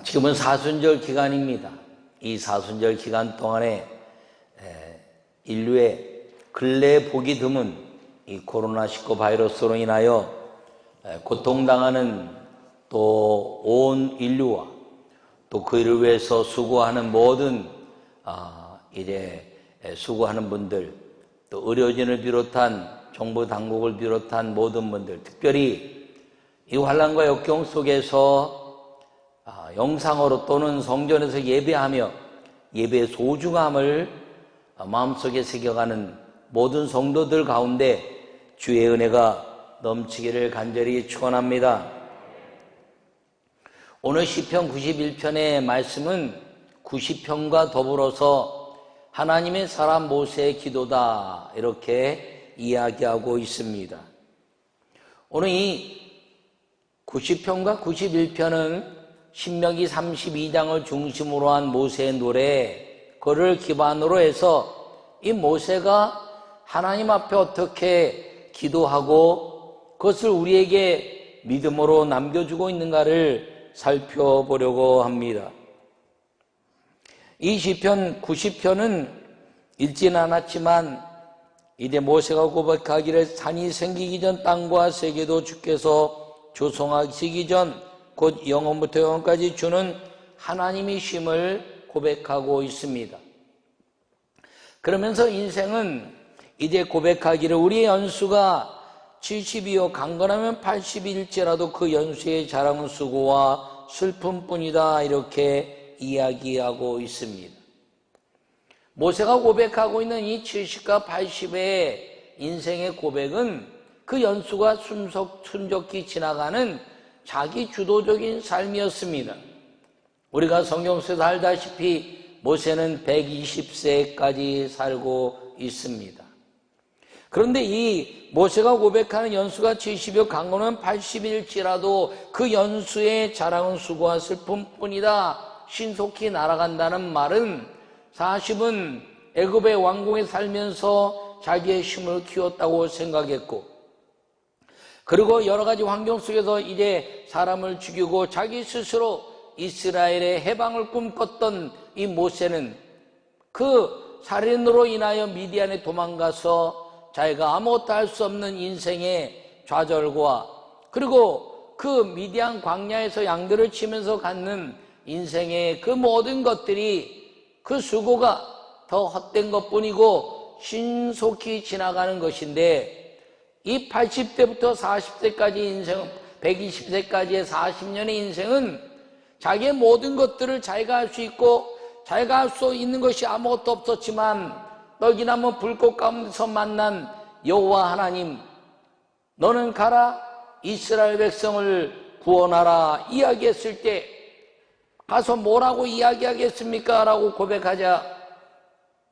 지금은 사순절 기간입니다. 이 사순절 기간 동안에 인류의 근래에 보기 드문 이 코로나19 바이러스로 인하여 고통당하는 또 온 인류와 또 그 일을 위해서 수고하는 모든 수고하는 분들, 또 의료진을 비롯한 정부 당국을 비롯한 모든 분들, 특별히 이 환난과 역경 속에서 영상으로 또는 성전에서 예배하며 예배의 소중함을 마음속에 새겨가는 모든 성도들 가운데 주의 은혜가 넘치기를 간절히 축원합니다. 오늘 시편 91편의 말씀은 90편과 더불어서 하나님의 사람 모세의 기도다 이렇게 이야기하고 있습니다. 오늘 이 90편과 91편은 신명기 32장을 중심으로 한 모세의 노래, 그를 기반으로 해서 이 모세가 하나님 앞에 어떻게 기도하고 그것을 우리에게 믿음으로 남겨주고 있는가를 살펴보려고 합니다. 이 시편 90편은 읽지는 않았지만 이제 모세가 고백하기를 산이 생기기 전 땅과 세계도 주께서 조성하시기 전 곧 영원부터 영원까지 주는 하나님이심을 고백하고 있습니다. 그러면서 인생은 이제 고백하기를 우리의 연수가 70이요 강건하면 80일지라도 그 연수의 자랑은 수고와 슬픔뿐이다 이렇게 이야기하고 있습니다. 모세가 고백하고 있는 이 70과 80의 인생의 고백은 그 연수가 순적히 지나가는 자기 주도적인 삶이었습니다. 우리가 성경 속에서 알다시피 모세는 120세까지 살고 있습니다. 그런데 이 모세가 고백하는 연수가 70여 강건은 80일지라도 그 연수의 자랑은 수고와 슬픔뿐이다. 신속히 날아간다는 말은 40은 애굽의 왕궁에 살면서 자기의 힘을 키웠다고 생각했고, 그리고 여러 가지 환경 속에서 이제 사람을 죽이고 자기 스스로 이스라엘의 해방을 꿈꿨던 이 모세는 그 살인으로 인하여 미디안에 도망가서 자기가 아무것도 할 수 없는 인생의 좌절과 그리고 그 미디안 광야에서 양들을 치면서 갖는 인생의 그 모든 것들이 그 수고가 더 헛된 것뿐이고 신속히 지나가는 것인데, 이 80대부터 40세까지 인생, 120세까지의 40년의 인생은 자기의 모든 것들을 자기가 할 수 있고 자기가 할 수 있는 것이 아무것도 없었지만 떨기나무 불꽃 가운데서 만난 여호와 하나님, 너는 가라 이스라엘 백성을 구원하라 이야기했을 때 가서 뭐라고 이야기하겠습니까? 라고 고백하자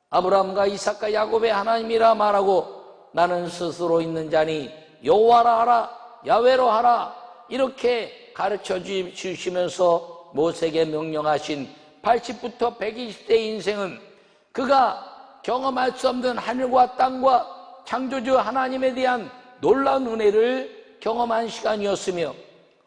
아브라함과 이삭과 야곱의 하나님이라 말하고 나는 스스로 있는 자니 여호와라 하라 야훼로 하라 이렇게 가르쳐 주시면서 모세에게 명령하신 80부터 120세의 인생은 그가 경험할 수 없는 하늘과 땅과 창조주 하나님에 대한 놀라운 은혜를 경험한 시간이었으며,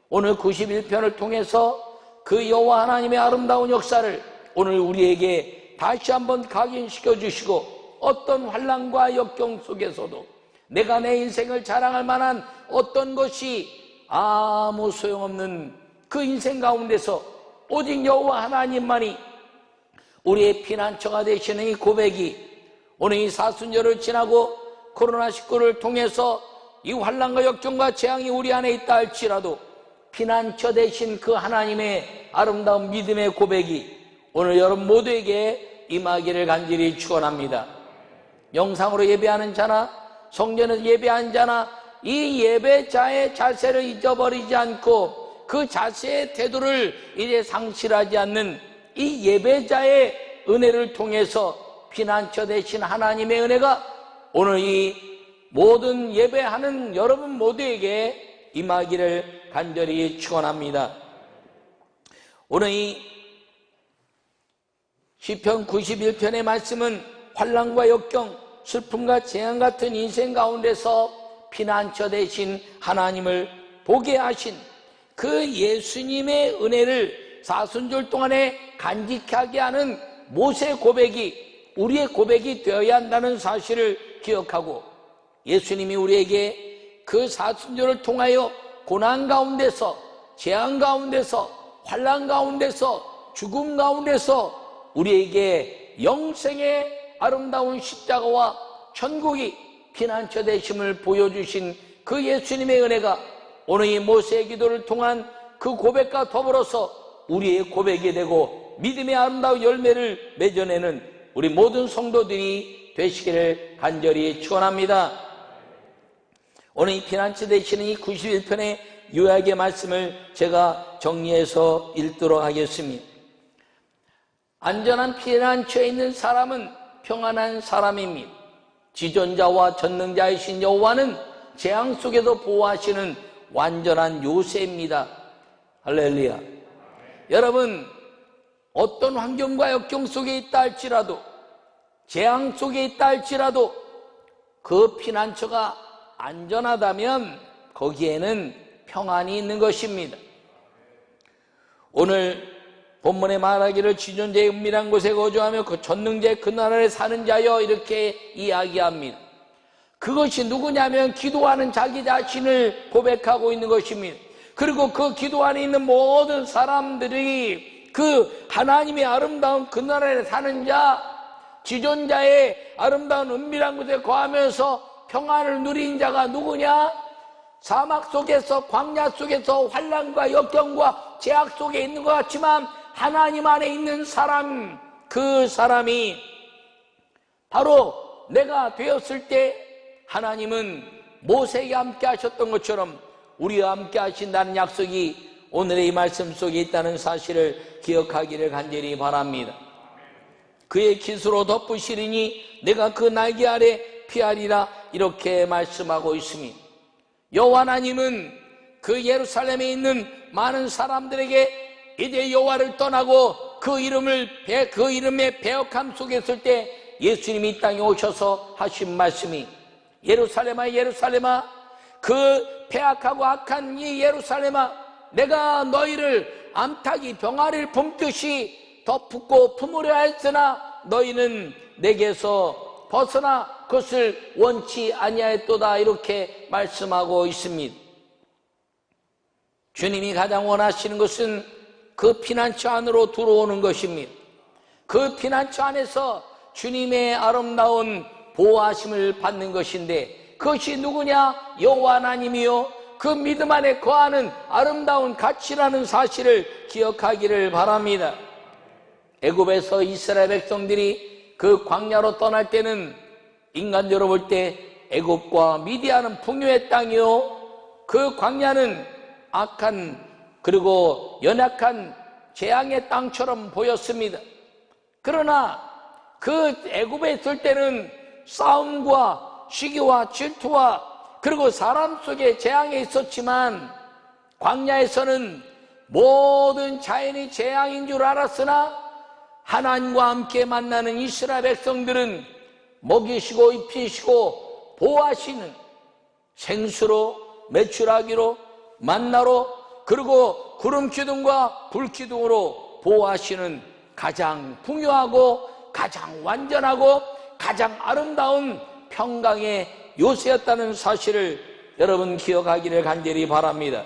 오늘 91편을 통해서 그 여호와 하나님의 아름다운 역사를 오늘 우리에게 다시 한번 각인시켜 주시고, 어떤 환난과 역경 속에서도 내가 내 인생을 자랑할 만한 어떤 것이 아무 소용없는 그 인생 가운데서 오직 여호와 하나님만이 우리의 피난처가 되시는 이 고백이 오늘 이 사순절을 지나고 코로나19를 통해서 이 환난과 역경과 재앙이 우리 안에 있다 할지라도 피난처 되신 그 하나님의 아름다운 믿음의 고백이 오늘 여러분 모두에게 임하기를 간절히 축원합니다. 영상으로 예배하는 자나 성전에서 예배하는 자나 이 예배자의 자세를 잊어버리지 않고 그 자세의 태도를 이제 상실하지 않는 이 예배자의 은혜를 통해서 피난처 되신 하나님의 은혜가 오늘 이 모든 예배하는 여러분 모두에게 임하기를 간절히 축원합니다. 오늘 이 시편 91편의 말씀은 환난과 역경, 슬픔과 재앙 같은 인생 가운데서 피난처 되신 하나님을 보게 하신 그 예수님의 은혜를 사순절 동안에 간직하게 하는 모세의 고백이 우리의 고백이 되어야 한다는 사실을 기억하고, 예수님이 우리에게 그 사순절을 통하여 고난 가운데서, 재앙 가운데서, 환난 가운데서, 죽음 가운데서 우리에게 영생의 아름다운 십자가와 천국이 피난처 되심을 보여주신 그 예수님의 은혜가 오늘 이 모세의 기도를 통한 그 고백과 더불어서 우리의 고백이 되고 믿음의 아름다운 열매를 맺어내는 우리 모든 성도들이 되시기를 간절히 축원합니다. 오늘 이 피난처 되시는 이 91편의 요약의 말씀을 제가 정리해서 읽도록 하겠습니다. 안전한 피난처에 있는 사람은 평안한 사람입니다. 지존자와 전능자이신 여호와는 재앙 속에도 보호하시는 완전한 요새입니다. 할렐루야. 여러분, 어떤 환경과 역경 속에 있다 할지라도, 재앙 속에 있다 할지라도 그 피난처가 안전하다면 거기에는 평안이 있는 것입니다. 오늘 본문에 말하기를 지존자의 은밀한 곳에 거주하며 그 전능자의 그 나라에 사는 자여 이렇게 이야기합니다. 그것이 누구냐면 기도하는 자기 자신을 고백하고 있는 것입니다. 그리고 그 기도 안에 있는 모든 사람들이 그 하나님의 아름다운 그 나라에 사는 자, 지존자의 아름다운 은밀한 곳에 거하면서 평안을 누린 자가 누구냐? 사막 속에서, 광야 속에서 환난과 역경과 제약 속에 있는 것 같지만 하나님 안에 있는 사람, 그 사람이 바로 내가 되었을 때 하나님은 모세에게 함께 하셨던 것처럼 우리와 함께 하신다는 약속이 오늘의 이 말씀 속에 있다는 사실을 기억하기를 간절히 바랍니다. 그의 깃으로 덮으시리니 내가 그 날개 아래 피하리라 이렇게 말씀하고 있습니다. 여호와 하나님은 그 예루살렘에 있는 많은 사람들에게 이제 여호와를 떠나고 그 이름의 배역함 속에 있을 때 예수님이 이 땅에 오셔서 하신 말씀이 예루살렘아 예루살렘아 그 패악하고 악한 이 예루살렘아 내가 너희를 암탉이 병아리를 품듯이 덮고 품으려 했으나 너희는 내게서 벗어나 그것을 원치 아니하였도다 이렇게 말씀하고 있습니다. 주님이 가장 원하시는 것은 그 피난처 안으로 들어오는 것입니다. 그 피난처 안에서 주님의 아름다운 보호하심을 받는 것인데 그것이 누구냐? 여호와 하나님이요 그 믿음 안에 거하는 아름다운 가치라는 사실을 기억하기를 바랍니다. 애굽에서 이스라엘 백성들이 그 광야로 떠날 때는 인간적으로 볼 때 애굽과 미디안은 풍요의 땅이요 그 광야는 악한 그리고 연약한 재앙의 땅처럼 보였습니다. 그러나 그 애굽에 있을 때는 싸움과 시기와 질투와 그리고 사람 속에 재앙이 있었지만 광야에서는 모든 자연이 재앙인 줄 알았으나 하나님과 함께 만나는 이스라엘 백성들은 먹이시고 입히시고 보호하시는 생수로 메추라기로 만나로 그리고 구름 기둥과 불 기둥으로 보호하시는 가장 풍요하고 가장 완전하고 가장 아름다운 평강의 요새였다는 사실을 여러분 기억하기를 간절히 바랍니다.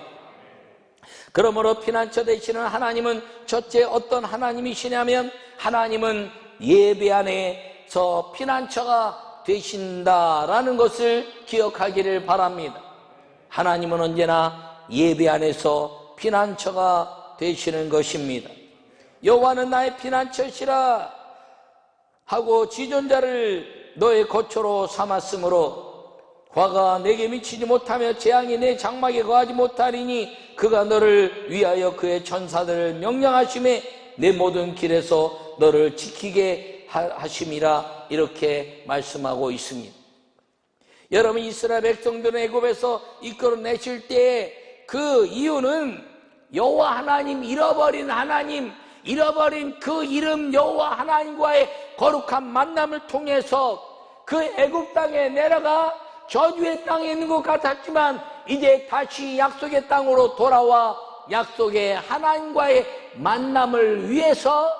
그러므로 피난처 되시는 하나님은 첫째 어떤 하나님이시냐면 하나님은 예배 안에서 피난처가 되신다라는 것을 기억하기를 바랍니다. 하나님은 언제나 예배 안에서 피난처가 되시는 것입니다. 여호와는 나의 피난처시라 하고 지존자를 너의 거처로 삼았으므로 화가 내게 미치지 못하며 재앙이 내 장막에 거하지 못하리니 그가 너를 위하여 그의 천사들을 명령하심에 내 모든 길에서 너를 지키게 하심이라 이렇게 말씀하고 있습니다. 여러분 이스라엘 백성들은 애굽에서 이끌어내실 때 그 이유는 여호와 하나님 잃어버린 그 이름 여호와 하나님과의 거룩한 만남을 통해서 그 애굽 땅에 내려가 저주의 땅에 있는 것 같았지만 이제 다시 약속의 땅으로 돌아와 약속의 하나님과의 만남을 위해서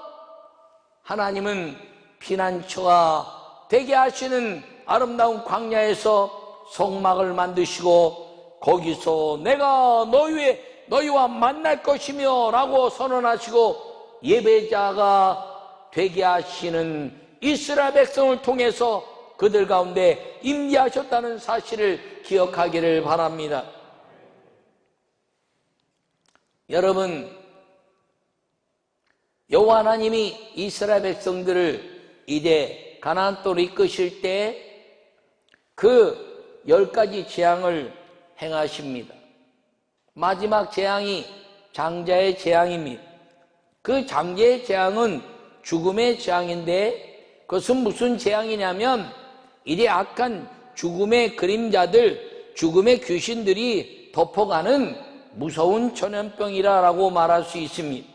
하나님은 피난처가 되게 하시는 아름다운 광야에서 성막을 만드시고 거기서 내가 너희와 만날 것이며 라고 선언하시고 예배자가 되게 하시는 이스라엘 백성을 통해서 그들 가운데 임재하셨다는 사실을 기억하기를 바랍니다. 여러분, 여호와 하나님이 이스라엘 백성들을 이제 가나안 땅으로 이끄실 때 그 10가지 재앙을 행하십니다. 마지막 재앙이 장자의 재앙입니다. 그 장자의 재앙은 죽음의 재앙인데 그것은 무슨 재앙이냐면 이제 악한 죽음의 그림자들, 죽음의 귀신들이 덮어가는 무서운 전염병이라고 말할 수 있습니다.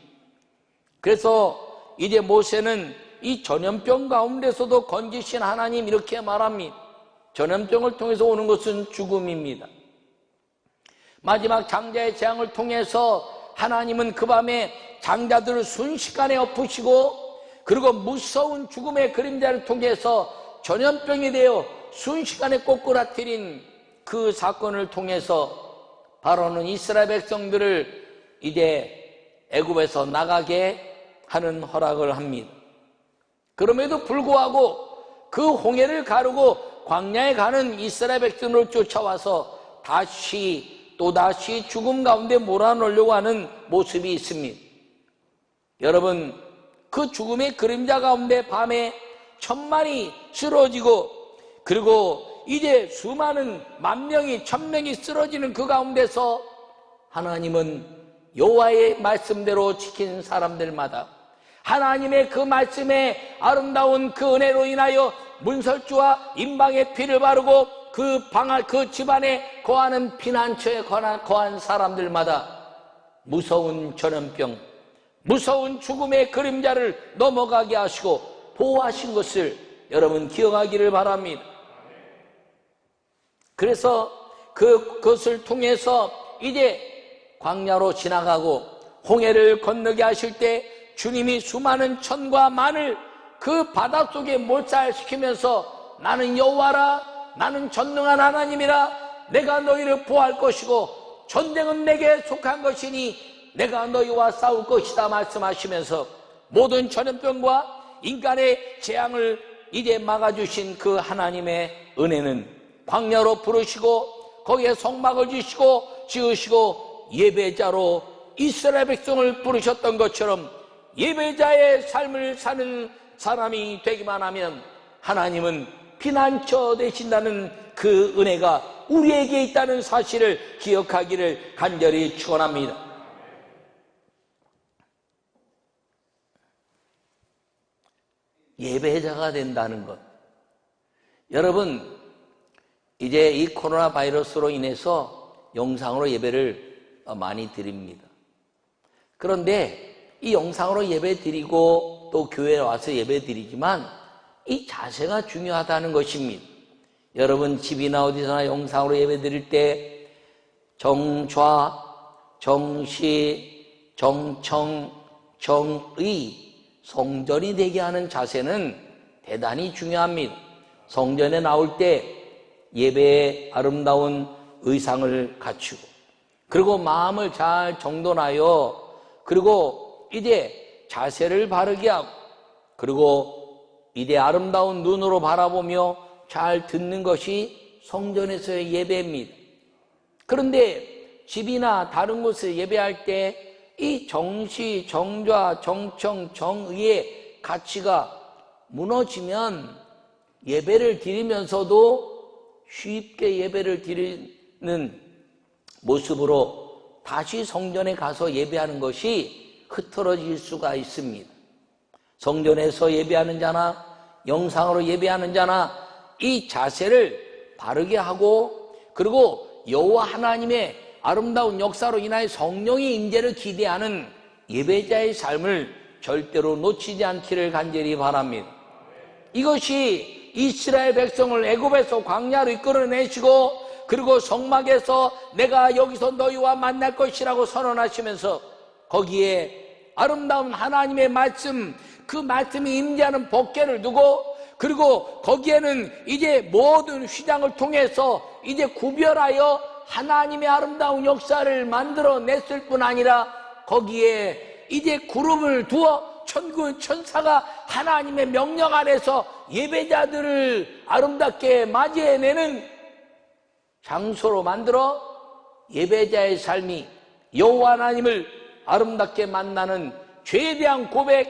그래서 이제 모세는 이 전염병 가운데서도 건지신 하나님 이렇게 말합니다. 전염병을 통해서 오는 것은 죽음입니다. 마지막 장자의 재앙을 통해서 하나님은 그 밤에 장자들을 순식간에 엎으시고 그리고 무서운 죽음의 그림자를 통해서 전염병이 되어 순식간에 꼬꾸라뜨린 그 사건을 통해서 바로는 이스라엘 백성들을 이제 애굽에서 나가게 하는 허락을 합니다. 그럼에도 불구하고 그 홍해를 가르고 광야에 가는 이스라엘 백성을 쫓아와서 또다시 죽음 가운데 몰아넣으려고 하는 모습이 있습니다. 여러분, 그 죽음의 그림자 가운데 밤에 1000만이 쓰러지고 그리고 이제 수많은 10,000명이 1000명이 쓰러지는 그 가운데서 하나님은 여호와의 말씀대로 지킨 사람들마다 하나님의 그 말씀에 아름다운 그 은혜로 인하여 문설주와 임방의 피를 바르고 그 집안에 거하는 피난처에 거한 사람들마다 무서운 전염병, 무서운 죽음의 그림자를 넘어가게 하시고 보호하신 것을 여러분 기억하기를 바랍니다. 그래서 그것을 통해서 이제 광야로 지나가고 홍해를 건너게 하실 때 주님이 수많은 천과 만을 그 바닷속에 몰살시키면서 나는 여호와라, 나는 전능한 하나님이라, 내가 너희를 보호할 것이고 전쟁은 내게 속한 것이니 내가 너희와 싸울 것이다 말씀하시면서 모든 전염병과 인간의 재앙을 이제 막아주신 그 하나님의 은혜는 광야로 부르시고 거기에 성막을 지으시고 예배자로 이스라엘 백성을 부르셨던 것처럼 예배자의 삶을 사는 사람이 되기만 하면 하나님은 피난처 되신다는 그 은혜가 우리에게 있다는 사실을 기억하기를 간절히 축원합니다. 예배자가 된다는 것. 여러분, 이제 이 코로나 바이러스로 인해서 영상으로 예배를 많이 드립니다. 그런데 이 영상으로 예배 드리고 또 교회에 와서 예배 드리지만 이 자세가 중요하다는 것입니다. 여러분 집이나 어디서나 영상으로 예배 드릴 때 정좌, 정시, 정청, 정의 성전이 되게 하는 자세는 대단히 중요합니다. 성전에 나올 때 예배의 아름다운 의상을 갖추고 그리고 마음을 잘 정돈하여 그리고 이제 자세를 바르게 하고 그리고 이제 아름다운 눈으로 바라보며 잘 듣는 것이 성전에서의 예배입니다. 그런데 집이나 다른 곳에 예배할 때 이 정시, 정좌, 정청, 정의의 가치가 무너지면 예배를 드리면서도 쉽게 예배를 드리는 모습으로 다시 성전에 가서 예배하는 것이 흐트러질 수가 있습니다. 성전에서 예배하는 자나 영상으로 예배하는 자나 이 자세를 바르게 하고 그리고 여호와 하나님의 아름다운 역사로 인하여 성령의 임재를 기대하는 예배자의 삶을 절대로 놓치지 않기를 간절히 바랍니다. 이것이 이스라엘 백성을 애굽에서 광야로 이끌어내시고 그리고 성막에서 내가 여기서 너희와 만날 것이라고 선언하시면서 거기에 아름다운 하나님의 말씀, 그 말씀이 임재하는 법궤를 두고, 그리고 거기에는 이제 모든 휘장을 통해서 이제 구별하여 하나님의 아름다운 역사를 만들어냈을 뿐 아니라, 거기에 이제 구름을 두어 천군 천사가 하나님의 명령 아래서 예배자들을 아름답게 맞이해내는 장소로 만들어 예배자의 삶이 여호와 하나님을 아름답게 만나는 죄에 대한 고백,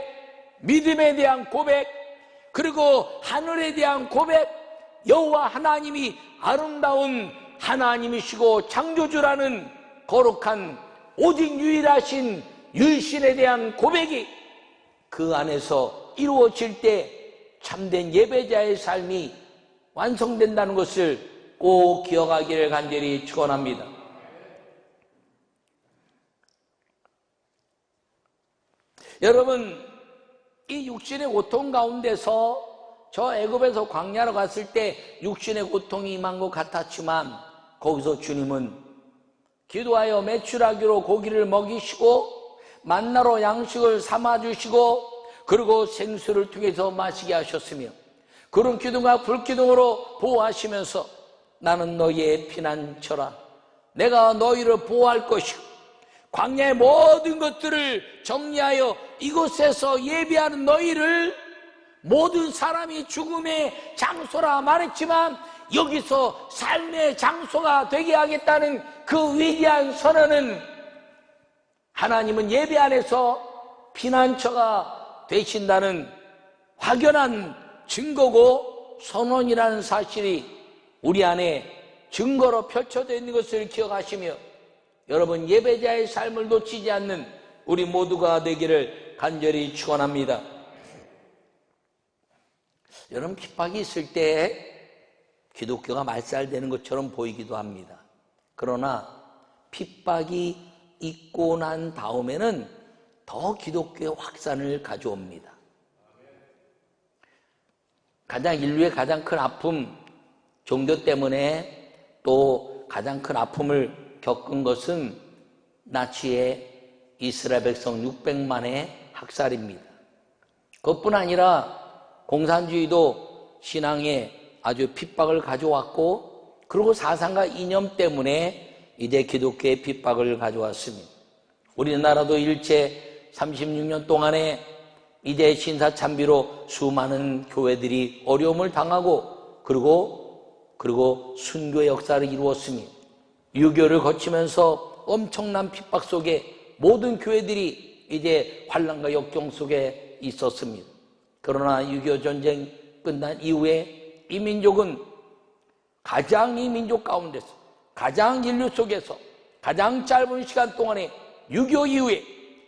믿음에 대한 고백, 그리고 하늘에 대한 고백, 여호와 하나님이 아름다운 하나님이시고 창조주라는 거룩한 오직 유일하신 유일신에 대한 고백이 그 안에서 이루어질 때 참된 예배자의 삶이 완성된다는 것을 꼭 기억하기를 간절히 축원합니다. 여러분, 이 육신의 고통 가운데서 저 애굽에서 광야로 갔을 때 육신의 고통이 임한 것 같았지만, 거기서 주님은 기도하여 메추라기로 고기를 먹이시고 만나로 양식을 삼아주시고, 그리고 생수를 통해서 마시게 하셨으며, 그런 기둥과 불기둥으로 보호하시면서 나는 너희의 피난처라, 내가 너희를 보호할 것이고, 광야의 모든 것들을 정리하여 이곳에서 예배하는 너희를, 모든 사람이 죽음의 장소라 말했지만 여기서 삶의 장소가 되게 하겠다는 그 위대한 선언은, 하나님은 예배 안에서 피난처가 되신다는 확연한 증거고 선언이라는 사실이 우리 안에 증거로 펼쳐져 있는 것을 기억하시며, 여러분, 예배자의 삶을 놓치지 않는 우리 모두가 되기를 간절히 축원합니다. 여러분, 핍박이 있을 때 기독교가 말살되는 것처럼 보이기도 합니다. 그러나 핍박이 있고 난 다음에는 더 기독교의 확산을 가져옵니다. 인류의 가장 큰 아픔, 종교 때문에 또 가장 큰 아픔을 겪은 것은 나치의 이스라엘 백성 600만의 학살입니다. 그것뿐 아니라 공산주의도 신앙에 아주 핍박을 가져왔고, 그리고 사상과 이념 때문에 이제 기독교의 핍박을 가져왔습니다. 우리나라도 일제 36년 동안에 이제 신사참비로 수많은 교회들이 어려움을 당하고, 그리고 순교의 역사를 이루었습니다. 유교를 거치면서 엄청난 핍박 속에 모든 교회들이 이제 환난과 역경 속에 있었습니다. 그러나 6.25 전쟁 끝난 이후에 이 민족은 가장, 이 민족 가운데서 가장 인류 속에서 가장 짧은 시간 동안에 6.25 이후에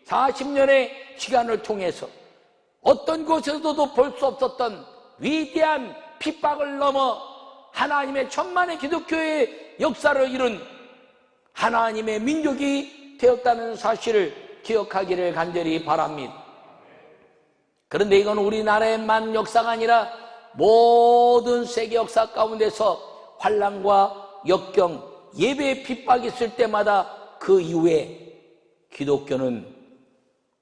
40년의 시간을 통해서 어떤 곳에서도 볼 수 없었던 위대한 핍박을 넘어 하나님의 천만의 기독교의 역사를 이룬 하나님의 민족이 되었다는 사실을 기억하기를 간절히 바랍니다. 그런데 이건 우리나라의만 역사가 아니라 모든 세계 역사 가운데서 환난과 역경, 예배의 핍박이 있을 때마다 그 이후에 기독교는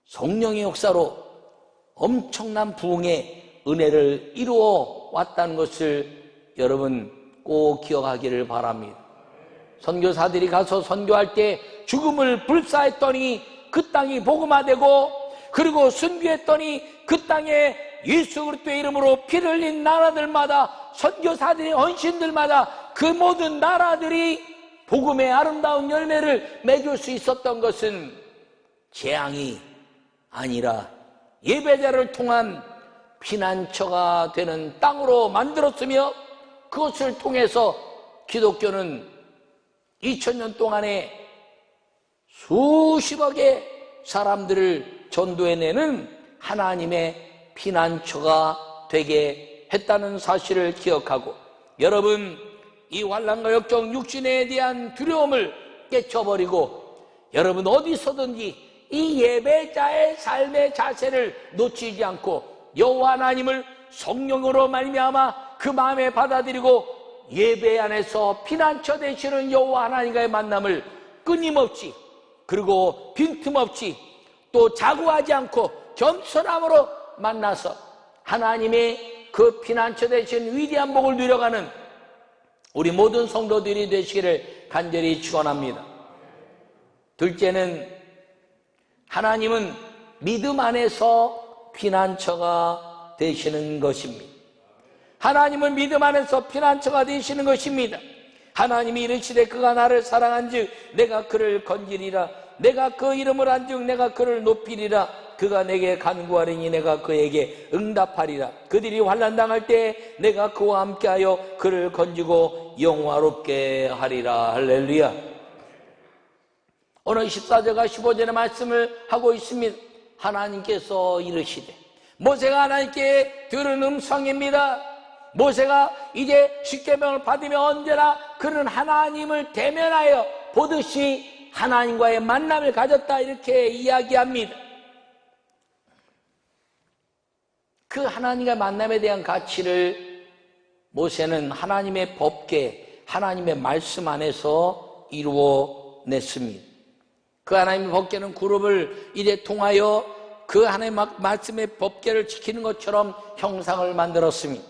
성령의 역사로 엄청난 부흥의 은혜를 이루어 왔다는 것을 여러분 꼭 기억하기를 바랍니다. 선교사들이 가서 선교할 때 죽음을 불사했더니 그 땅이 복음화되고, 그리고 순교했더니 그 땅에 예수 그리스도의 이름으로 피를 흘린 나라들마다, 선교사들의 헌신들마다 그 모든 나라들이 복음의 아름다운 열매를 맺을 수 있었던 것은 재앙이 아니라 예배자를 통한 피난처가 되는 땅으로 만들었으며, 그것을 통해서 기독교는 2000년 동안에 수십억의 사람들을 전도해내는 하나님의 피난처가 되게 했다는 사실을 기억하고, 여러분, 이 환난과 역경, 육신에 대한 두려움을 깨쳐버리고, 여러분 어디서든지 이 예배자의 삶의 자세를 놓치지 않고 여호와 하나님을 성령으로 말미암아 그 마음에 받아들이고 예배 안에서 피난처 되시는 여호와 하나님과의 만남을 끊임없이, 그리고 빈틈없이 또 자고하지 않고 겸손함으로 만나서 하나님의 그 피난처 되신 위대한 복을 누려가는 우리 모든 성도들이 되시기를 간절히 축원합니다. 둘째는 하나님은 믿음 안에서 피난처가 되시는 것입니다. 하나님은 믿음 안에서 피난처가 되시는 것입니다. 하나님이 이르시되 그가 나를 사랑한즉 내가 그를 건지리라. 내가 그 이름을 안즉 내가 그를 높이리라. 그가 내게 간구하리니 내가 그에게 응답하리라. 그들이 환난 당할 때 내가 그와 함께하여 그를 건지고 영화롭게 하리라. 할렐루야. 오늘 14절과 15절의 말씀을 하고 있습니다. 하나님께서 이르시되, 모세가 하나님께 들은 음성입니다. 모세가 이제 십계명을 받으며 언제나 그는 하나님을 대면하여 보듯이 하나님과의 만남을 가졌다, 이렇게 이야기합니다. 그 하나님과의 만남에 대한 가치를 모세는 하나님의 법궤, 하나님의 말씀 안에서 이루어냈습니다. 그 하나님의 법궤는 그룹을 이제 통하여 그 하나님의 말씀의 법궤를 지키는 것처럼 형상을 만들었습니다.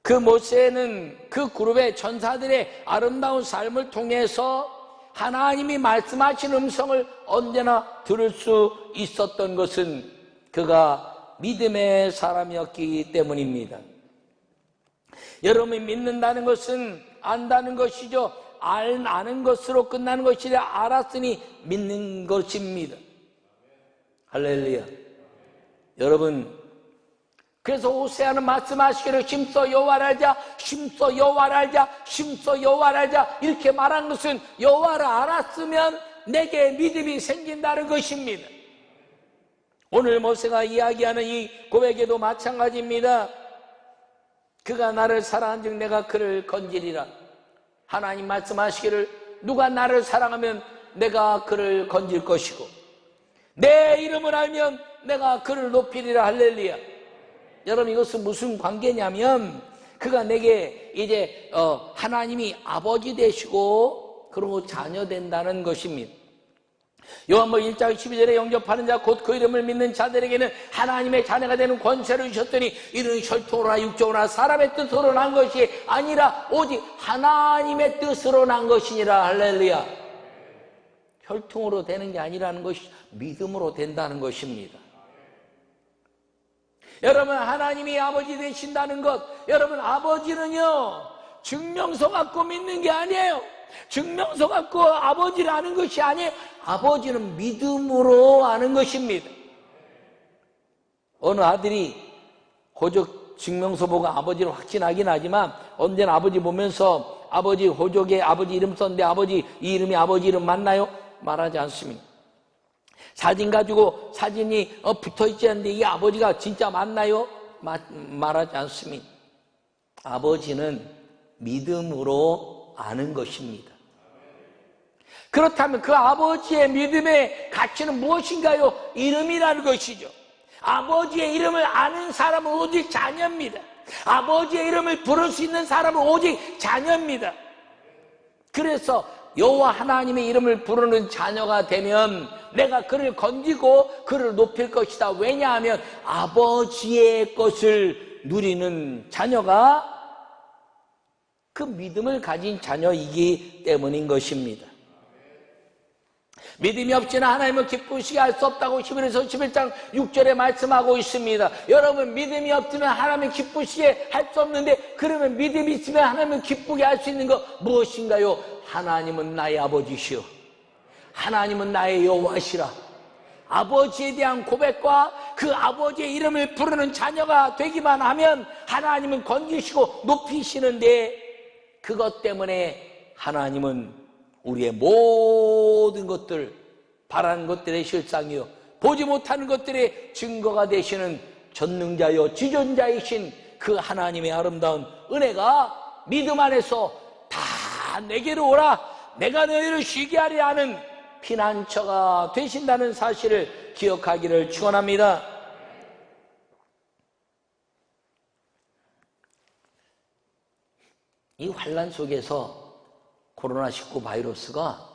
그 모세는 그 그룹의 전사들의 아름다운 삶을 통해서 하나님이 말씀하신 음성을 언제나 들을 수 있었던 것은 그가 믿음의 사람이었기 때문입니다. 여러분이 믿는다는 것은 안다는 것이죠. 아는 것으로 끝나는 것이 아니라 알았으니 믿는 것입니다. 할렐루야. 여러분, 그래서 호세아는 말씀하시기를 심써 여호와를 알자, 심써 여호와를 알자, 심써 여호와를 알자, 이렇게 말한 것은 여호와를 알았으면 내게 믿음이 생긴다는 것입니다. 오늘 모세가 이야기하는 이 고백에도 마찬가지입니다. 그가 나를 사랑한즉 내가 그를 건지리라. 하나님 말씀하시기를 누가 나를 사랑하면 내가 그를 건질 것이고 내 이름을 알면 내가 그를 높이리라. 할렐루야. 여러분, 이것은 무슨 관계냐면 그가 내게 이제 하나님이 아버지 되시고 그리고 자녀 된다는 것입니다. 요한복음 1장 12절에 영접하는 자 곧 그 이름을 믿는 자들에게는 하나님의 자녀가 되는 권세를 주셨더니 이는 혈통으로나 육적으로나 사람의 뜻으로 난 것이 아니라 오직 하나님의 뜻으로 난 것이니라. 할렐루야. 혈통으로 되는 게 아니라는 것이 믿음으로 된다는 것입니다. 여러분, 하나님이 아버지 되신다는 것, 여러분, 아버지는요 증명서 갖고 믿는 게 아니에요. 증명서 갖고 아버지를 아는 것이 아니에요. 아버지는 믿음으로 아는 것입니다. 어느 아들이 호적 증명서 보고 아버지를 확신하긴 하지만 언제나 아버지 보면서 아버지 호적에 아버지 이름 썼는데 아버지 이 이름이 아버지 이름 맞나요? 말하지 않습니다. 사진 가지고 사진이 붙어있지 않는데 이 아버지가 진짜 맞나요? 말하지 않습니다. 아버지는 믿음으로 아는 것입니다. 그렇다면 그 아버지의 믿음의 가치는 무엇인가요? 이름이라는 것이죠. 아버지의 이름을 아는 사람은 오직 자녀입니다. 아버지의 이름을 부를 수 있는 사람은 오직 자녀입니다. 그래서 여호와 하나님의 이름을 부르는 자녀가 되면 내가 그를 건지고 그를 높일 것이다. 왜냐하면 아버지의 것을 누리는 자녀가 그 믿음을 가진 자녀이기 때문인 것입니다. 믿음이 없이는 하나님을 기쁘시게 할 수 없다고 히브리서 11장 6절에 말씀하고 있습니다. 여러분, 믿음이 없으면 하나님을 기쁘시게 할 수 없는데 그러면 믿음이 있으면 하나님을 기쁘게 할 수 있는 것 무엇인가요? 하나님은 나의 아버지시오. 하나님은 나의 여호와시라. 아버지에 대한 고백과 그 아버지의 이름을 부르는 자녀가 되기만 하면 하나님은 건지시고 높이시는데 그것 때문에 하나님은 우리의 모든 것들, 바라는 것들의 실상이요 보지 못하는 것들의 증거가 되시는 전능자요 지존자이신 그 하나님의 아름다운 은혜가 믿음 안에서 다 내게로 오라, 내가 너희를 쉬게 하리 하는 피난처가 되신다는 사실을 기억하기를 축원합니다. 이 환난 속에서 코로나19 바이러스가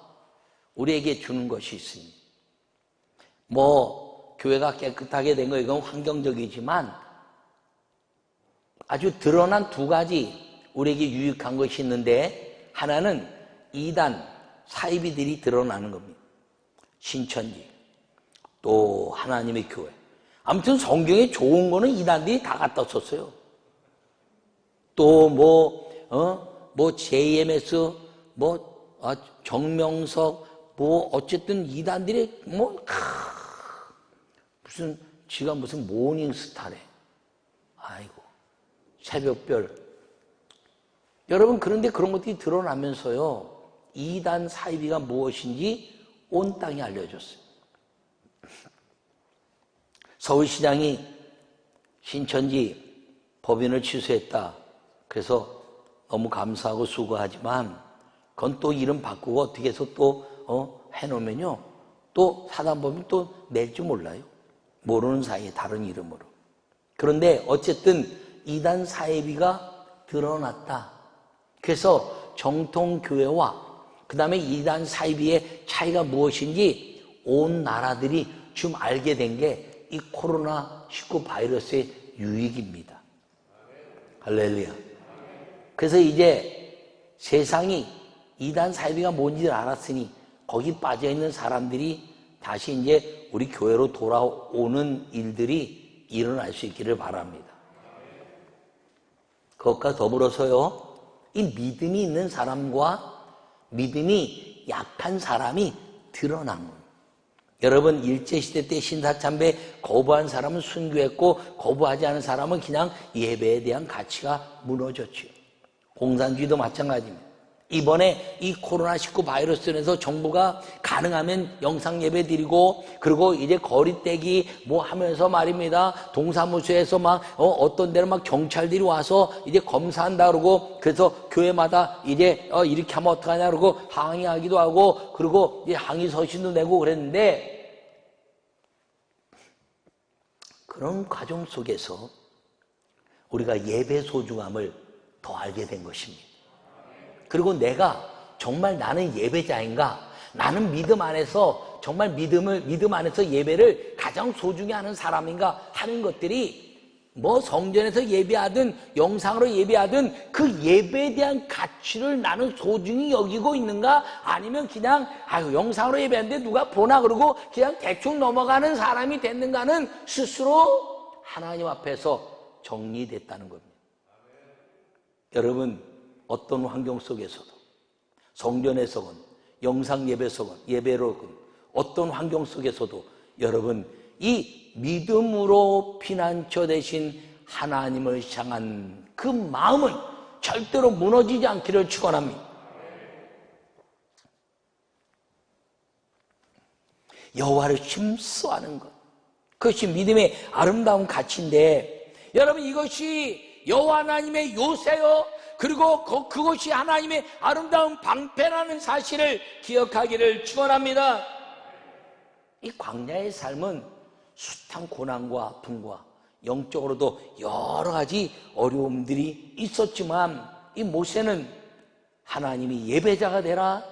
우리에게 주는 것이 있습니다. 교회가 깨끗하게 된 거 이건 환경적이지만 아주 드러난 두 가지 우리에게 유익한 것이 있는데, 하나는 이단 사이비들이 드러나는 겁니다. 신천지, 또 하나님의 교회. 아무튼 성경에 좋은 거는 이단들이 다 갖다 썼어요. 또 JMS, 정명석, 어쨌든 이단들이 무슨 모닝스타래. 아이고, 새벽별. 여러분, 그런데 그런 것들이 드러나면서요, 이단 사이비가 무엇인지 온 땅에 알려줬어요. 서울시장이 신천지 법인을 취소했다. 그래서 너무 감사하고 수고하지만 그건 또 이름 바꾸고 어떻게 해서 또 해놓으면요, 또 사단법인 또 낼지 몰라요. 모르는 사이에 다른 이름으로. 그런데 어쨌든 이단 사이비가 드러났다. 그래서 정통교회와 그 다음에 이단 사이비의 차이가 무엇인지 온 나라들이 지금 알게 된 게 이 코로나19 바이러스의 유익입니다. 할렐루야. 그래서 이제 세상이 이단 사이비가 뭔지를 알았으니 거기 빠져있는 사람들이 다시 이제 우리 교회로 돌아오는 일들이 일어날 수 있기를 바랍니다. 그것과 더불어서요, 이 믿음이 있는 사람과 믿음이 약한 사람이 드러난 거예요. 여러분, 일제시대 때 신사참배 거부한 사람은 순교했고 거부하지 않은 사람은 그냥 예배에 대한 가치가 무너졌죠. 공산주의도 마찬가지입니다. 이번에 이 코로나19 바이러스에서 정부가 가능하면 영상 예배 드리고, 그리고 이제 거리떼기 하면서 말입니다. 동사무소에서 어떤 데는 경찰들이 와서 이제 검사한다 그러고, 그래서 교회마다 이제 이렇게 하면 어떡하냐 그러고 항의하기도 하고, 그리고 이제 항의 서신도 내고 그랬는데, 그런 과정 속에서 우리가 예배 소중함을 더 알게 된 것입니다. 그리고 내가 정말 나는 예배자인가? 나는 믿음 안에서 정말 믿음 안에서 예배를 가장 소중히 하는 사람인가? 하는 것들이 성전에서 예배하든 영상으로 예배하든 그 예배에 대한 가치를 나는 소중히 여기고 있는가? 아니면 그냥 영상으로 예배하는데 누가 보나 그러고 그냥 대충 넘어가는 사람이 됐는가는 스스로 하나님 앞에서 정리됐다는 겁니다. 여러분, 어떤 환경 속에서도, 성전에서건 영상 예배로건 어떤 환경 속에서도 여러분, 이 믿음으로 피난처 되신 하나님을 향한 그 마음은 절대로 무너지지 않기를 축원합니다. 여호와를 힘써하는 것, 그것이 믿음의 아름다운 가치인데, 여러분, 이것이 여호와 하나님의 요새요, 그리고 그것이 하나님의 아름다운 방패라는 사실을 기억하기를 축원합니다. 이 광야의 삶은 숱한 고난과 아픔과 영적으로도 여러 가지 어려움들이 있었지만, 이 모세는 하나님이 예배자가 되라,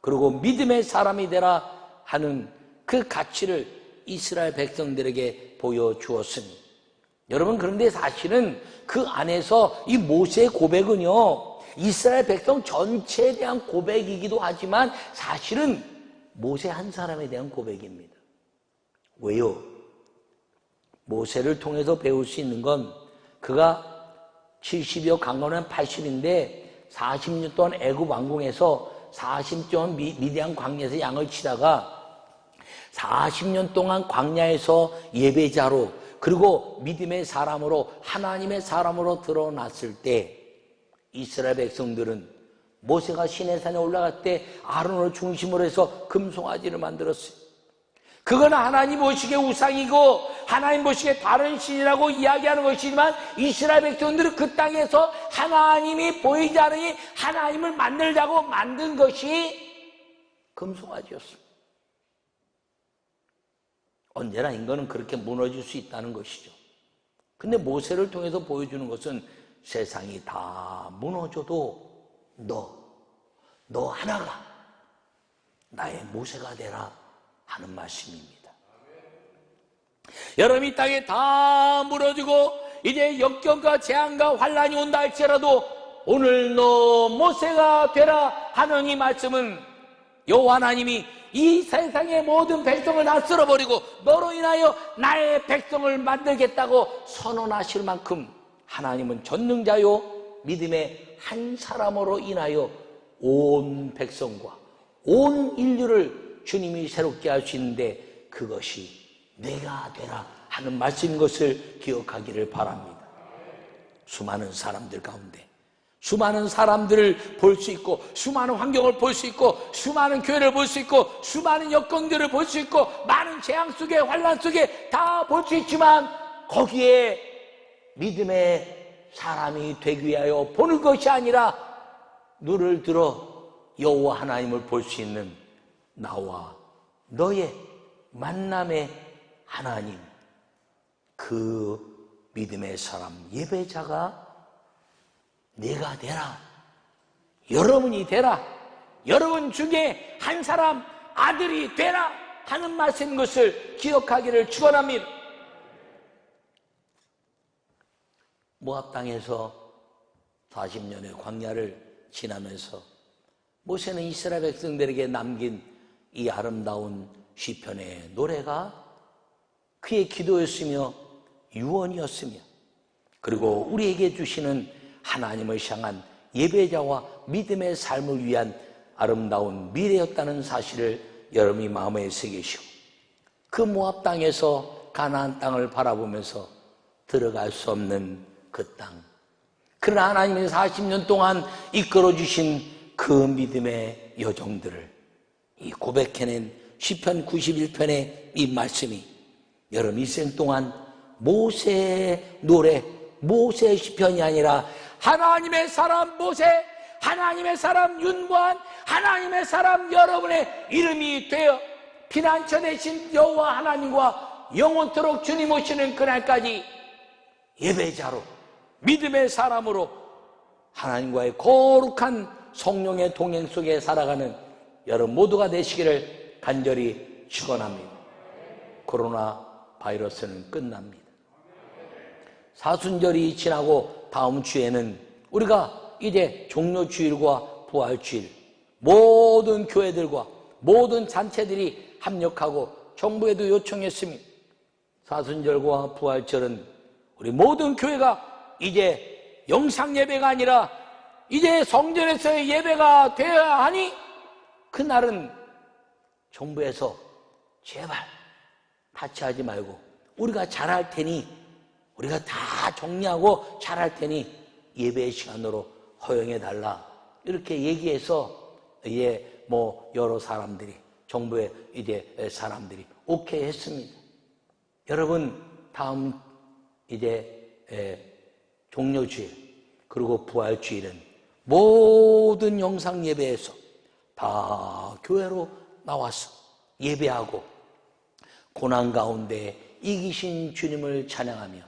그리고 믿음의 사람이 되라 하는 그 가치를 이스라엘 백성들에게 보여주었습니다. 여러분, 그런데 사실은 그 안에서 이 모세의 고백은요, 이스라엘 백성 전체에 대한 고백이기도 하지만 사실은 모세 한 사람에 대한 고백입니다. 왜요? 모세를 통해서 배울 수 있는 건, 그가 70여 강건한 80인데 40년 동안 애굽 왕궁에서 40년 동안 미디안 광야에서 양을 치다가 40년 동안 광야에서 예배자로, 그리고 믿음의 사람으로, 하나님의 사람으로 드러났을 때 이스라엘 백성들은 모세가 시내산에 올라갈 때 아론을 중심으로 해서 금송아지를 만들었어요. 그건 하나님 보시기에 우상이고 하나님 보시기에 다른 신이라고 이야기하는 것이지만, 이스라엘 백성들은 그 땅에서 하나님이 보이지 않으니 하나님을 만들자고 만든 것이 금송아지였습니다. 언제나 인간은 그렇게 무너질 수 있다는 것이죠. 근데 모세를 통해서 보여주는 것은 세상이 다 무너져도 너 하나가 나의 모세가 되라 하는 말씀입니다. 여러분 이 땅에 다 무너지고 이제 역경과 재앙과 환란이 온다 할지라도 오늘 너 모세가 되라 하는 이 말씀은 여호와 하나님이 이 세상의 모든 백성을 다 쓸어버리고 너로 인하여 나의 백성을 만들겠다고 선언하실 만큼 하나님은 전능자요 믿음의 한 사람으로 인하여 온 백성과 온 인류를 주님이 새롭게 할 수 있는데 그것이 내가 되라 하는 말씀인 것을 기억하기를 바랍니다. 수많은 사람들 가운데 수많은 사람들을 볼 수 있고 수많은 환경을 볼 수 있고 수많은 교회를 볼 수 있고 수많은 여건들을 볼 수 있고 많은 재앙 속에 환란 속에 다 볼 수 있지만 거기에 믿음의 사람이 되기 위하여 보는 것이 아니라 눈을 들어 여호와 하나님을 볼 수 있는 나와 너의 만남의 하나님, 그 믿음의 사람 예배자가 내가 되라, 여러분이 되라, 여러분 중에 한 사람 아들이 되라 하는 말씀인 것을 기억하기를 축원합니다. 모압 땅에서 40년의 광야를 지나면서 모세는 이스라엘 백성들에게 남긴 이 아름다운 시편의 노래가 그의 기도였으며 유언이었으며 그리고 우리에게 주시는 하나님을 향한 예배자와 믿음의 삶을 위한 아름다운 미래였다는 사실을 여러분이 마음에 새기시고 그 모압 땅에서 가나안 땅을 바라보면서 들어갈 수 없는 그 땅, 그러나 하나님이 40년 동안 이끌어주신 그 믿음의 여정들을 이 고백해낸 시편 91편의 이 말씀이 여러분 일생 동안 모세의 노래, 모세의 시편이 아니라 하나님의 사람 모세, 하나님의 사람 윤보한, 하나님의 사람 여러분의 이름이 되어 피난처 되신 여호와 하나님과 영원토록 주님 오시는 그날까지 예배자로 믿음의 사람으로 하나님과의 거룩한 성령의 동행 속에 살아가는 여러분 모두가 되시기를 간절히 축원합니다. 코로나 바이러스는 끝납니다. 사순절이 지나고 다음 주에는 우리가 이제 종료주일과 부활주일 모든 교회들과 모든 단체들이 합력하고 정부에도 요청했습니다. 사순절과 부활절은 우리 모든 교회가 이제 영상 예배가 아니라 이제 성전에서의 예배가 되어야 하니 그날은 정부에서 제발 타치하지 말고 우리가 잘할 테니 우리가 다 정리하고 잘할 테니 예배의 시간으로 허용해달라 이렇게 얘기해서 이제 뭐 여러 사람들이 정부의 이제 사람들이 오케이 했습니다. 여러분 다음 이제 종료주일 그리고 부활주일은 모든 영상 예배에서 다 교회로 나와서 예배하고 고난 가운데 이기신 주님을 찬양하며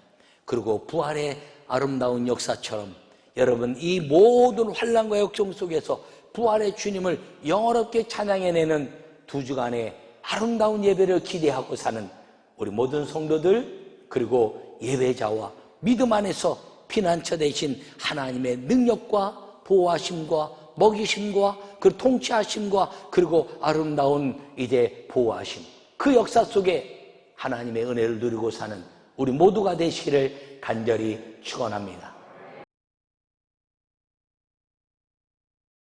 그리고 부활의 아름다운 역사처럼 여러분 이 모든 환난과 역경 속에서 부활의 주님을 영원롭게 찬양해내는 2주간의 아름다운 예배를 기대하고 사는 우리 모든 성도들 그리고 예배자와 믿음 안에서 피난처 되신 하나님의 능력과 보호하심과 먹이심과 그 통치하심과 그리고 아름다운 이제 보호하심 그 역사 속에 하나님의 은혜를 누리고 사는 우리 모두가 되시기를 간절히 축원합니다.